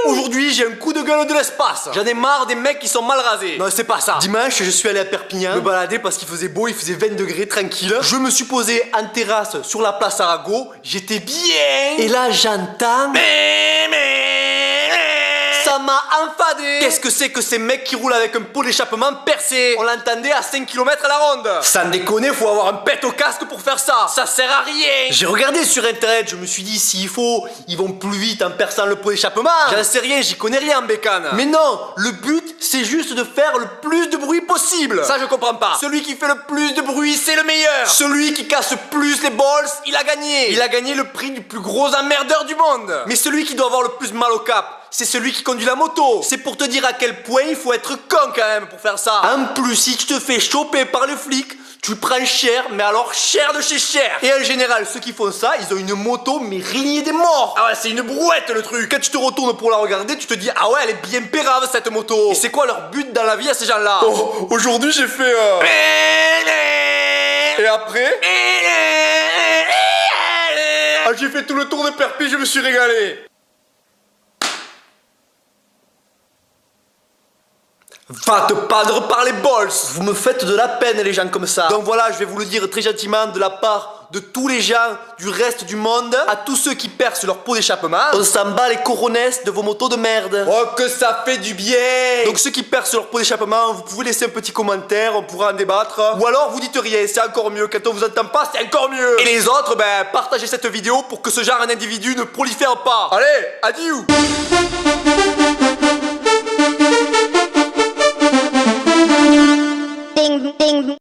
Aujourd'hui j'ai un coup de gueule de l'espace. J'en ai marre des mecs qui sont mal rasés. Non c'est pas ça. Dimanche je suis allé à Perpignan me balader parce qu'il faisait beau, il faisait 20 degrés tranquille. Je me suis posé en terrasse sur la place Arago. J'étais bien. Et là j'entends ça m'a enfadé. Qu'est-ce que c'est que ces mecs qui roulent avec un pot d'échappement percé? On l'entendait à 5 km à la ronde. Sans déconner, faut avoir un pet au casque pour faire ça. Ça sert à rien. J'ai regardé sur internet, je me suis dit s'il faut, ils vont plus vite en perçant le pot d'échappement. J'en sais rien, j'y connais rien en bécane. Mais non, le but c'est juste de faire le plus de bruit possible. Ça je comprends pas. Celui qui fait le plus de bruit c'est le meilleur. Celui qui casse plus les balls, il a gagné. Il a gagné le prix du plus gros emmerdeur du monde. Mais celui qui doit avoir le plus mal au cap, c'est celui qui conduit la moto. C'est pour te dire à quel point il faut être con quand même pour faire ça. En plus, si tu te fais choper par les flics, tu prends cher, mais alors cher de chez cher. Et en général, ceux qui font ça, ils ont une moto, mais rignée des morts. Ah ouais, c'est une brouette le truc. Quand tu te retournes pour la regarder, tu te dis, ah ouais, elle est bien pérave cette moto. Et c'est quoi leur but dans la vie à ces gens-là? Oh, aujourd'hui j'ai fait Et après ah, j'ai fait tout le tour de Perpignan, je me suis régalé. Va te pendre par les balls. Vous me faites de la peine les gens comme ça. Donc voilà, je vais vous le dire très gentiment de la part de tous les gens du reste du monde. À tous ceux qui percent leur pot d'échappement, on s'en bat les coronesses de vos motos de merde. Oh que ça fait du bien. Donc ceux qui percent leur pot d'échappement, vous pouvez laisser un petit commentaire, on pourra en débattre. Ou alors vous dites rien, c'est encore mieux. Quand on vous entend pas, c'est encore mieux. Et les autres, ben partagez cette vidéo pour que ce genre d'individu ne prolifère pas. Allez, adieu.